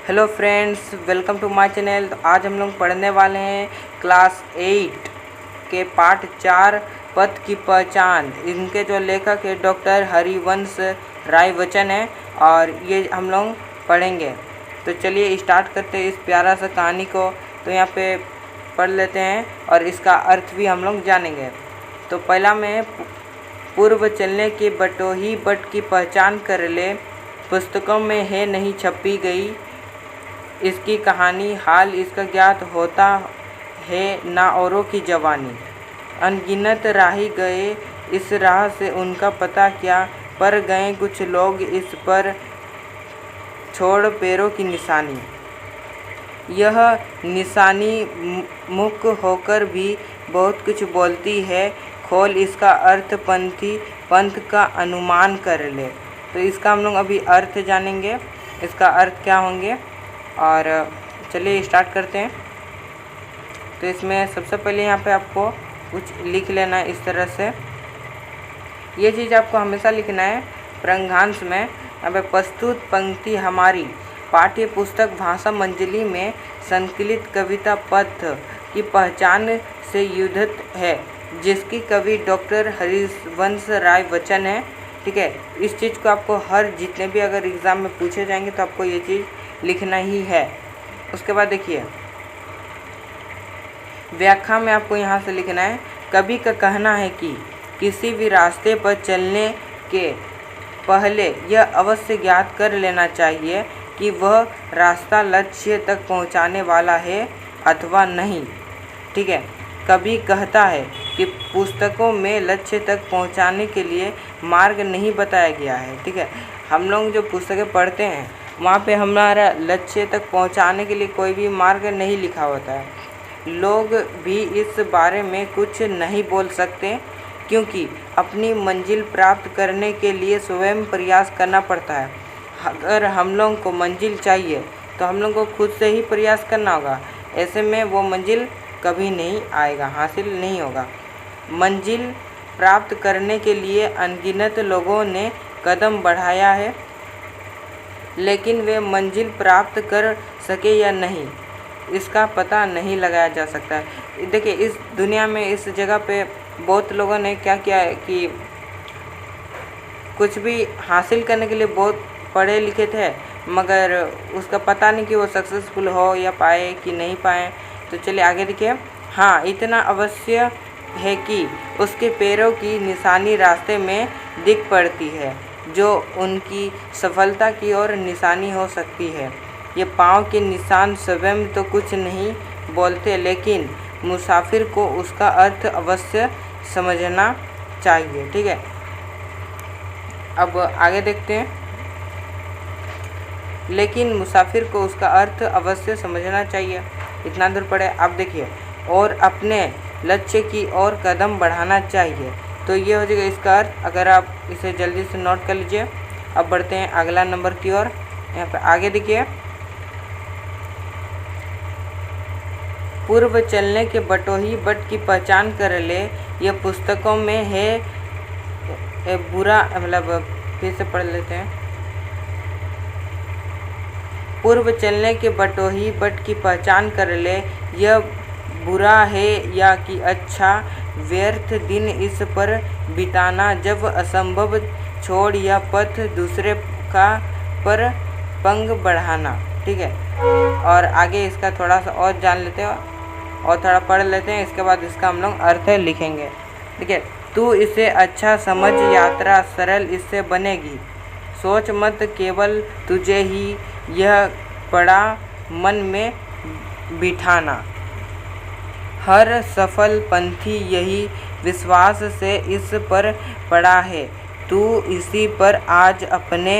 Hello friends, welcome to my channel. तो आज हम लोग पढ़ने वाले हैं क्लास 8 के पार्ट 4 पथ की पहचान। इनके जो लेखक है डॉक्टर हरिवंश राय बच्चन है और ये हम लोग पढ़ेंगे। तो चलिए स्टार्ट करते हैं इस प्यारा सा कहानी को। तो यहाँ पे पढ़ लेते हैं और इसका अर्थ भी हम लोग जानेंगे। तो पहला में पूर्व चलने की बटोही बट की पहचान कर ले, पुस्तकों में है नहीं छपी गई इसकी कहानी, हाल इसका ज्ञात होता है ना औरों की जवानी। अनगिनत राही गए इस राह से उनका पता क्या, पर गए कुछ लोग इस पर छोड़ पैरों की निशानी। यह निशानी मुख होकर भी बहुत कुछ बोलती है, खोल इसका अर्थ पंथ का अनुमान कर ले। तो इसका हम लोग अभी अर्थ जानेंगे, इसका अर्थ क्या होंगे। और चलिए स्टार्ट करते हैं। तो इसमें सबसे पहले यहाँ पे आपको कुछ लिख लेना है इस तरह से। ये चीज़ आपको हमेशा लिखना है प्रंगांश में। यहाँ पे प्रस्तुत पंक्ति हमारी पाठ्य पुस्तक भाषा मंजरी में संकलित कविता पथ की पहचान से युद्ध है, जिसकी कवि डॉक्टर हरिवंश राय बच्चन है। ठीक है, इस चीज़ को आपको हर जितने भी अगर एग्ज़ाम में पूछे जाएंगे तो आपको ये चीज़ लिखना ही है। उसके बाद देखिए व्याख्या में आपको यहाँ से लिखना है। कवि का कहना है कि किसी भी रास्ते पर चलने के पहले यह अवश्य ज्ञात कर लेना चाहिए कि वह रास्ता लक्ष्य तक पहुँचाने वाला है अथवा नहीं। ठीक है, कवि कहता है कि पुस्तकों में लक्ष्य तक पहुँचाने के लिए मार्ग नहीं बताया गया है। ठीक है, हम लोग जो पुस्तकें पढ़ते हैं वहाँ पे हमारा लक्ष्य तक पहुँचाने के लिए कोई भी मार्ग नहीं लिखा होता है। लोग भी इस बारे में कुछ नहीं बोल सकते, क्योंकि अपनी मंजिल प्राप्त करने के लिए स्वयं प्रयास करना पड़ता है। अगर हम लोग को मंजिल चाहिए तो हम लोग को खुद से ही प्रयास करना होगा, ऐसे में वो मंजिल कभी नहीं आएगा, हासिल नहीं होगा। मंजिल प्राप्त करने के लिए अनगिनत लोगों ने कदम बढ़ाया है, लेकिन वे मंजिल प्राप्त कर सके या नहीं इसका पता नहीं लगाया जा सकता। देखिए इस दुनिया में इस जगह पे बहुत लोगों ने क्या किया है कि कुछ भी हासिल करने के लिए बहुत पढ़े लिखे थे, मगर उसका पता नहीं कि वो सक्सेसफुल हो या पाए कि नहीं पाए। तो चलिए आगे देखिए। हाँ, इतना अवश्य है कि उसके पैरों की निशानी रास्ते में दिख पड़ती है, जो उनकी सफलता की ओर निशानी हो सकती है। ये पाँव के निशान स्वयं तो कुछ नहीं बोलते, लेकिन मुसाफिर को उसका अर्थ अवश्य समझना चाहिए। ठीक है, अब आगे देखते हैं। लेकिन मुसाफिर को उसका अर्थ अवश्य समझना चाहिए, इतना दूर पड़े। अब देखिए, और अपने लक्ष्य की ओर कदम बढ़ाना चाहिए। तो ये हो जाएगा इसका अर्थ, अगर आप इसे जल्दी से नोट कर लीजिए। अब बढ़ते हैं अगला नंबर की ओर। यहाँ पे आगे देखिए, पूर्व चलने के बटोही बट की पहचान कर ले, यह पुस्तकों में है बुरा, मतलब फिर से पढ़ लेते हैं। पूर्व चलने के बटोही बट की पहचान कर ले, यह बुरा है या कि अच्छा, व्यर्थ दिन इस पर बिताना, जब असंभव छोड़ या पथ दूसरे का पर पंग बढ़ाना। ठीक है, और आगे इसका थोड़ा सा और जान लेते हैं और थोड़ा पढ़ लेते हैं, इसके बाद इसका हम लोग अर्थ लिखेंगे। ठीक है, तू इसे अच्छा समझ, यात्रा सरल इससे बनेगी, सोच मत केवल तुझे ही यह पड़ा मन में बिठाना। हर सफल पंथी यही विश्वास से इस पर पड़ा है, तू इसी पर आज अपने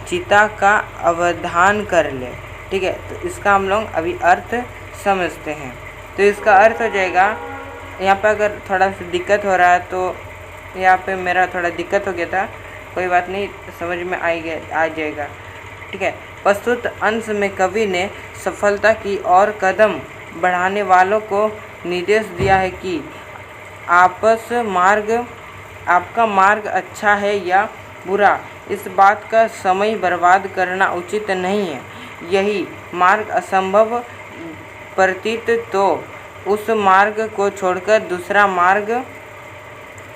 चिता का अवधान कर ले। ठीक है, तो इसका हम लोग अभी अर्थ समझते हैं। तो इसका अर्थ हो जाएगा, यहाँ पे अगर थोड़ा सा दिक्कत हो रहा है तो यहाँ पे मेरा थोड़ा दिक्कत हो गया था, कोई बात नहीं, समझ में आ जाएगा। ठीक है, प्रस्तुत अंश में कवि ने सफलता की ओर कदम बढ़ाने वालों को निर्देश दिया है कि आपका मार्ग अच्छा है या बुरा, इस बात का समय बर्बाद करना उचित नहीं है। यही मार्ग असंभव प्रतीत तो उस मार्ग को छोड़कर दूसरा मार्ग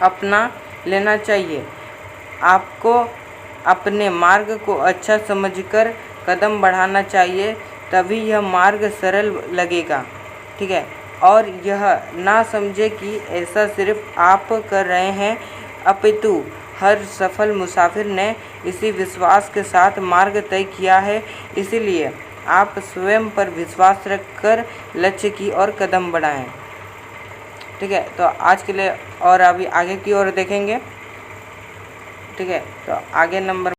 अपना लेना चाहिए। आपको अपने मार्ग को अच्छा समझकर कदम बढ़ाना चाहिए, तभी यह मार्ग सरल लगेगा। ठीक है, और यह ना समझे कि ऐसा सिर्फ आप कर रहे हैं, अपितु हर सफल मुसाफिर ने इसी विश्वास के साथ मार्ग तय किया है। इसलिए आप स्वयं पर विश्वास रखकर लक्ष्य की ओर कदम बढ़ाएं। ठीक है, तो आज के लिए और अभी आगे की ओर देखेंगे। ठीक है, तो आगे नंबर